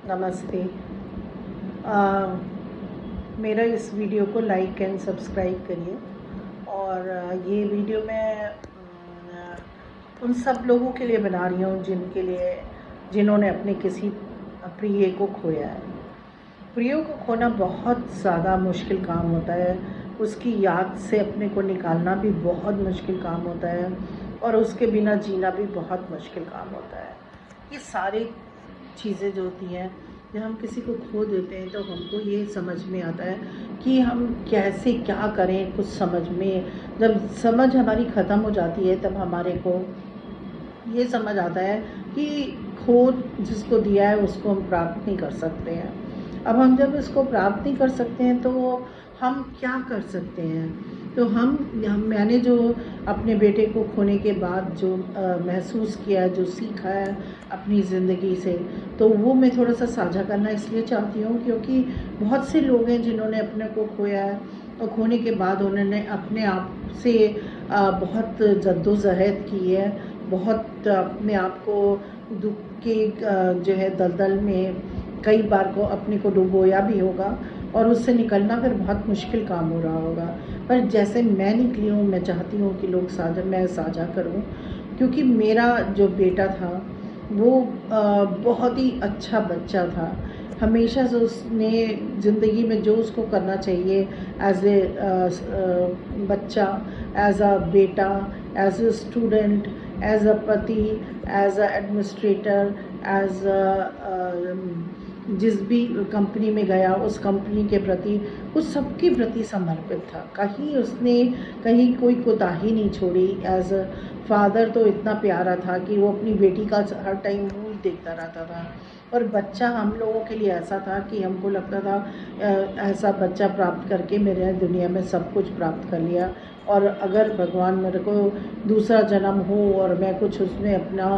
नमस्ते। आ, मेरा इस वीडियो को लाइक एंड सब्सक्राइब करिए। और ये वीडियो मैं उन सब लोगों के लिए बना रही हूँ जिन्होंने अपने किसी प्रिय को खोया है। प्रिय को खोना बहुत ज़्यादा मुश्किल काम होता है। उसकी याद से अपने को निकालना भी बहुत मुश्किल काम होता है, और उसके बिना जीना भी बहुत मुश्किल काम होता है। ये सारी चीज़ें जो होती हैं, जब हम किसी को खो देते हैं तो हमको ये समझ में आता है कि हम कैसे क्या करें। कुछ समझ में, जब समझ हमारी ख़त्म हो जाती है तब हमारे को ये समझ आता है कि खो जिसको दिया है उसको हम प्राप्त नहीं कर सकते हैं। अब हम जब इसको प्राप्त नहीं कर सकते हैं तो हम क्या कर सकते हैं? तो मैंने जो अपने बेटे को खोने के बाद जो महसूस किया, जो सीखा है अपनी ज़िंदगी से, तो वो मैं थोड़ा सा साझा करना इसलिए चाहती हूँ क्योंकि बहुत से लोग हैं जिन्होंने अपने को खोया है, और खोने के बाद उन्होंने अपने आप से बहुत जद्दोजहद की है, बहुत अपने आप को दुख के जो है दलदल में कई बार को अपने को डुबोया भी होगा, और उससे निकलना फिर बहुत मुश्किल काम हो रहा होगा। पर जैसे मैं निकली हूँ, मैं चाहती हूँ कि मैं साझा करूँ, क्योंकि मेरा जो बेटा था वो बहुत ही अच्छा बच्चा था। हमेशा से उसने ज़िंदगी में जो उसको करना चाहिए एज ए बच्चा, एज अ बेटा, as a student, as a पति, एज अ एडमिनिस्ट्रेटर, एज जिस भी कंपनी में गया उस कंपनी के प्रति, उस सब के प्रति समर्पित था। कहीं कोई कोताही नहीं छोड़ी। एज अ फादर तो इतना प्यारा था कि वो अपनी बेटी का हर टाइम मुँह ही देखता रहता था। और बच्चा हम लोगों के लिए ऐसा था कि हमको लगता था ऐसा बच्चा प्राप्त करके मैंने दुनिया में सब कुछ प्राप्त कर लिया, और अगर भगवान मेरे को दूसरा जन्म हो और मैं कुछ उसमें अपना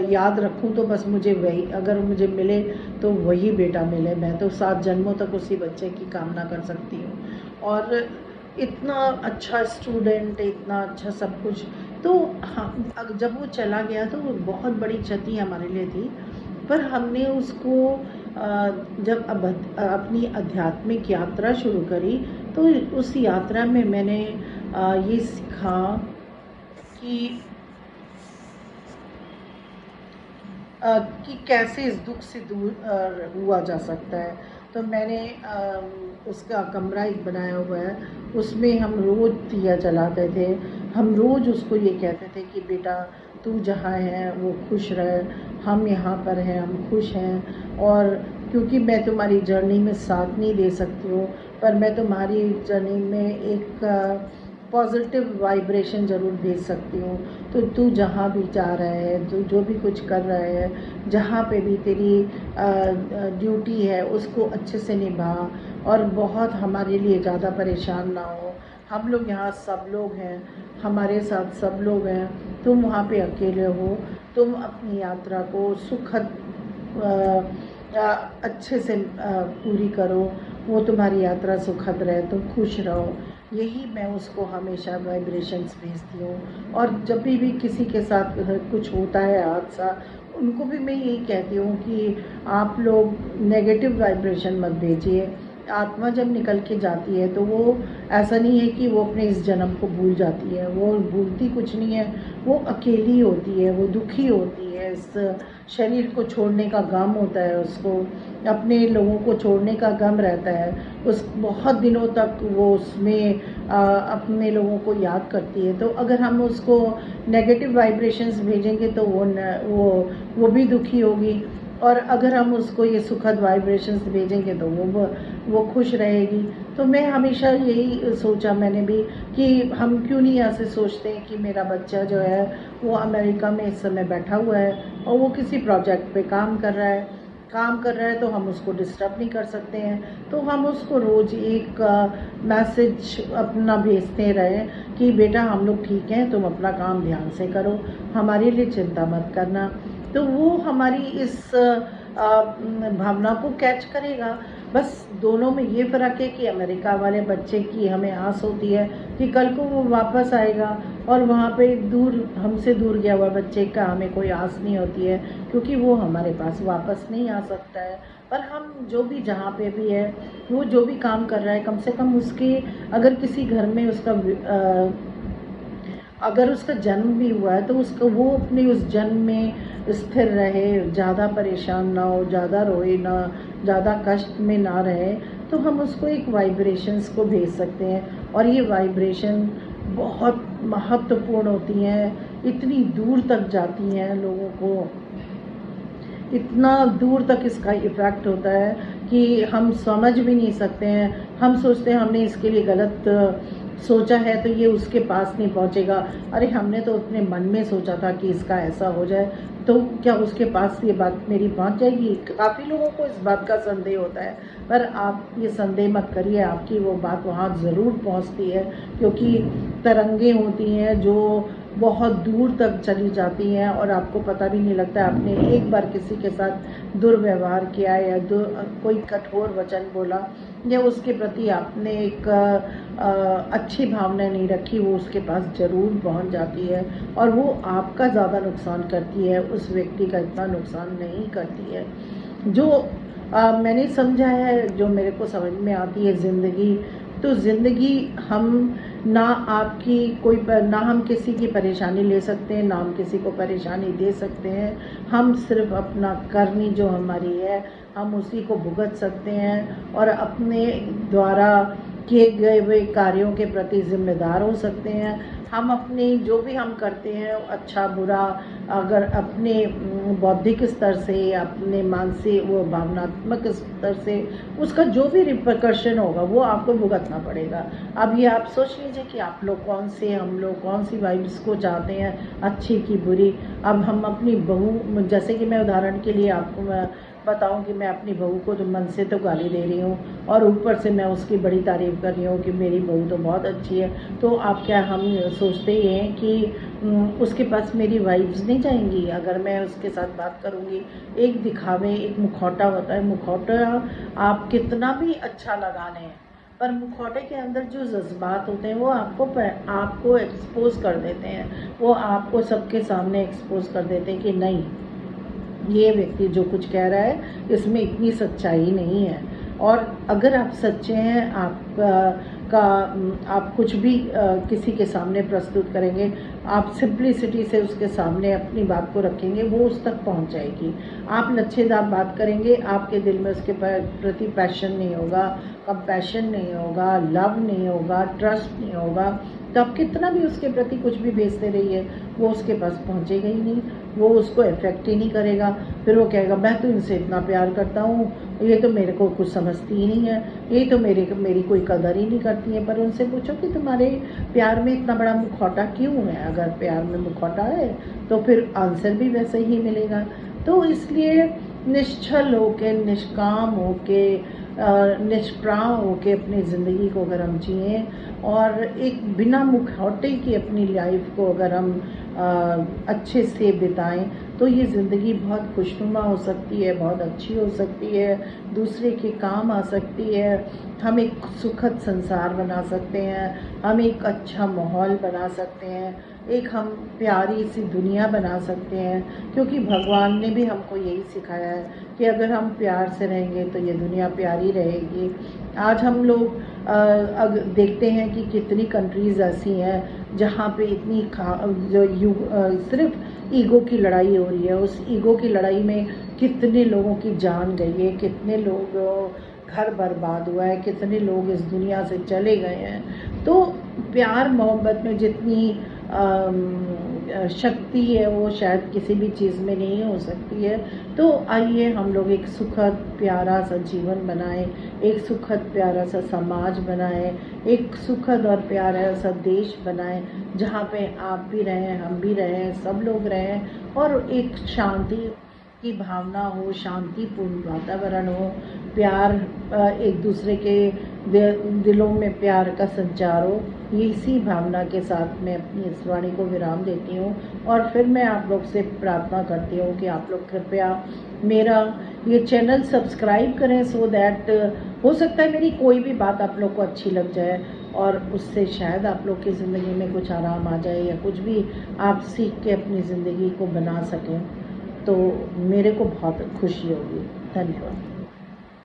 याद रखूं तो बस मुझे वही, अगर मुझे मिले तो वही बेटा मिले। मैं तो 7 जन्मों तक उसी बच्चे की कामना कर सकती हूँ। और इतना अच्छा स्टूडेंट, इतना अच्छा सब कुछ। तो हाँ, जब वो चला गया तो वो बहुत बड़ी क्षति हमारे लिए थी। पर हमने उसको जब अपनी आध्यात्मिक यात्रा शुरू करी तो उस यात्रा में मैंने ये सीखा कि कि कैसे इस दुख से दूर हुआ जा सकता है। तो मैंने उसका कमरा एक बनाया हुआ है, उसमें हम रोज़ दिया जलाते थे। हम रोज़ उसको ये कहते थे कि बेटा तू जहाँ है वो खुश रहे, हम यहाँ पर हैं, हम खुश हैं। और क्योंकि मैं तुम्हारी जर्नी में साथ नहीं दे सकती हूँ, पर मैं तुम्हारी जर्नी में एक पॉजिटिव वाइब्रेशन ज़रूर दे सकती हूँ। तो तू जहाँ भी जा रहा है, तू जो भी कुछ कर रहा है, जहाँ पे भी तेरी ड्यूटी है उसको अच्छे से निभा, और बहुत हमारे लिए ज़्यादा परेशान ना हो। हम लोग यहाँ सब लोग हैं, हमारे साथ सब लोग हैं। तुम वहाँ पे अकेले हो, तुम अपनी यात्रा को सुखद अच्छे से पूरी करो, वो तुम्हारी यात्रा सुखद रहे, तुम खुश रहो। यही मैं उसको हमेशा वाइब्रेशंस भेजती हूँ। और जब भी किसी के साथ कुछ होता है हादसा, उनको भी मैं यही कहती हूँ कि आप लोग नेगेटिव वाइब्रेशन मत भेजिए। आत्मा जब निकल के जाती है तो वो ऐसा नहीं है कि वो अपने इस जन्म को भूल जाती है, वो भूलती कुछ नहीं है। वो अकेली होती है, वो दुखी होती है, इस शरीर को छोड़ने का गम होता है उसको, अपने लोगों को छोड़ने का गम रहता है। उस बहुत दिनों तक वो उसमें अपने लोगों को याद करती है। तो अगर हम उसको नेगेटिव वाइब्रेशंस भेजेंगे तो वो भी दुखी होगी, और अगर हम उसको ये सुखद वाइब्रेशंस भेजेंगे तो वो खुश रहेगी। तो मैं हमेशा यही सोचा मैंने भी कि हम क्यों नहीं ऐसे सोचते हैं कि मेरा बच्चा जो है वो अमेरिका में इस समय बैठा हुआ है और वो किसी प्रोजेक्ट पे काम कर रहा है, तो हम उसको डिस्टर्ब नहीं कर सकते हैं। तो हम उसको रोज़ एक मैसेज अपना भेजते रहें कि बेटा हम लोग ठीक हैं, तुम अपना काम ध्यान से करो, हमारे लिए चिंता मत करना। तो वो हमारी इस भावना को कैच करेगा, बस दोनों में ये फ़र्क है कि अमेरिका वाले बच्चे की हमें आस होती है कि कल को वो वापस आएगा, और वहाँ पे दूर, हमसे दूर गया हुआ बच्चे का हमें कोई आस नहीं होती है, क्योंकि वो हमारे पास वापस नहीं आ सकता है। पर हम जो भी जहाँ पे भी है, वो जो भी काम कर रहा है, कम से कम उसके, अगर किसी घर में अगर उसका जन्म भी हुआ है तो उसका, वो अपने उस जन्म में स्थिर रहे, ज़्यादा परेशान ना हो, ज़्यादा रोए ना, ज़्यादा कष्ट में ना रहे, तो हम उसको एक वाइब्रेशंस को भेज सकते हैं। और ये वाइब्रेशन बहुत महत्वपूर्ण होती हैं, इतनी दूर तक जाती हैं, लोगों को इतना दूर तक इसका इफ़ेक्ट होता है कि हम समझ भी नहीं सकते हैं। हम सोचते हैं हमने इसके लिए गलत सोचा है तो ये उसके पास नहीं पहुंचेगा। अरे हमने तो अपने मन में सोचा था कि इसका ऐसा हो जाए, तो क्या उसके पास ये बात मेरी पहुंच जाएगी? काफ़ी लोगों को इस बात का संदेह होता है, पर आप ये संदेह मत करिए, आपकी वो बात वहाँ ज़रूर पहुंचती है, क्योंकि तरंगें होती हैं जो बहुत दूर तक चली जाती हैं और आपको पता भी नहीं लगता आपने एक बार किसी के साथ दुर्व्यवहार किया या कोई कठोर वचन बोला, या उसके प्रति आपने एक अच्छी भावना नहीं रखी, वो उसके पास ज़रूर पहुंच जाती है, और वो आपका ज़्यादा नुकसान करती है, उस व्यक्ति का इतना नुकसान नहीं करती है। जो मैंने समझा है, जो मेरे को समझ में आती है ज़िंदगी, तो ज़िंदगी हम ना आपकी कोई ना हम किसी की परेशानी ले सकते हैं, ना हम किसी को परेशानी दे सकते हैं। हम सिर्फ अपना करनी जो हमारी है, हम उसी को भुगत सकते हैं और अपने द्वारा किए गए हुए कार्यों के प्रति ज़िम्मेदार हो सकते हैं। हम अपने जो भी हम करते हैं, अच्छा बुरा, अगर अपने बौद्धिक स्तर से, अपने मानसिक वो भावनात्मक स्तर से, उसका जो भी रिpercussion होगा वो आपको भुगतना पड़ेगा। अब ये आप सोच लीजिए कि आप लोग हम लोग कौन सी वाइब्स को चाहते हैं, अच्छी की बुरी। अब हम अपनी बहू, जैसे कि मैं उदाहरण के लिए आपको मैं बताऊं कि मैं अपनी बहू को तो मन से तो गाली दे रही हूँ और ऊपर से मैं उसकी बड़ी तारीफ़ कर रही हूँ कि मेरी बहू तो बहुत अच्छी है, तो आप क्या हम सोचते ही हैं कि उसके पास मेरी वाइब्स नहीं जाएंगी अगर मैं उसके साथ बात करूँगी? एक दिखावे, एक मुखौटा होता है, मुखौटा आप कितना भी अच्छा लगा लें, पर मुखौटे के अंदर जो जज्बात होते हैं वो आपको एक्सपोज कर देते हैं, वो आपको सबके सामने एक्सपोज कर देते हैं कि नहीं, ये व्यक्ति जो कुछ कह रहा है इसमें इतनी सच्चाई नहीं है। और अगर आप सच्चे हैं, आप कुछ भी किसी के सामने प्रस्तुत करेंगे, आप सिंप्लिसिटी से उसके सामने अपनी बात को रखेंगे, वो उस तक पहुंच जाएगी। आप लच्छेदार बात करेंगे, आपके दिल में उसके प्रति पैशन नहीं होगा, कंपैशन नहीं होगा, लव नहीं होगा, ट्रस्ट नहीं होगा, तो आप कितना भी उसके प्रति कुछ भी भेजते रहिए, वो उसके पास पहुंचेगा ही नहीं, वो उसको इफेक्ट ही नहीं करेगा। फिर वो कहेगा मैं तो इनसे इतना प्यार करता हूँ, ये तो मेरे को कुछ समझती ही नहीं है, ये तो मेरी कोई कदर ही नहीं करती है। पर उनसे पूछो कि तुम्हारे प्यार में इतना बड़ा मुखौटा क्यों है? अगर प्यार में मुखौटा है तो फिर आंसर भी वैसे ही मिलेगा। तो इसलिए निश्चल होके, निष्काम होके, निष्प्राण होके अपनी ज़िंदगी को अगर हम जिएँ और एक बिना मुखौटे की अपनी लाइफ को अगर हम अच्छे से बिताएं, तो ये ज़िंदगी बहुत खुशनुमा हो सकती है, बहुत अच्छी हो सकती है, दूसरे के काम आ सकती है। हम एक सुखद संसार बना सकते हैं, हम एक अच्छा माहौल बना सकते हैं, एक हम प्यारी सी दुनिया बना सकते हैं, क्योंकि भगवान ने भी हमको यही सिखाया है कि अगर हम प्यार से रहेंगे तो ये दुनिया प्यारी रहेगी। आज हम लोग देखते हैं कि कितनी कंट्रीज़ ऐसी हैं जहाँ पे इतनी सिर्फ ईगो की लड़ाई हो रही है। उस ईगो की लड़ाई में कितने लोगों की जान गई है, कितने लोग घर बर्बाद हुआ है, कितने लोग इस दुनिया से चले गए हैं। तो प्यार मोहब्बत में जितनी शक्ति है वो शायद किसी भी चीज़ में नहीं हो सकती है। तो आइए हम लोग एक सुखद प्यारा सा जीवन बनाएं, एक सुखद प्यारा सा समाज बनाएं, एक सुखद और प्यारा सा देश बनाएं जहाँ पे आप भी रहें, हम भी रहें, सब लोग रहें और एक शांति की भावना हो, शांतिपूर्ण वातावरण हो, प्यार, एक दूसरे के दिलों में प्यार का संचार हो। इसी भावना के साथ मैं अपनी इस वाणी को विराम देती हूँ और फिर मैं आप लोग से प्रार्थना करती हूँ कि आप लोग कृपया मेरा ये चैनल सब्सक्राइब करें, सो दैट हो सकता है मेरी कोई भी बात आप लोग को अच्छी लग जाए और उससे शायद आप लोग की ज़िंदगी में कुछ आराम आ जाए या कुछ भी आप सीख के अपनी ज़िंदगी को बना सकें, तो मेरे को बहुत खुशी होगी। धन्यवाद।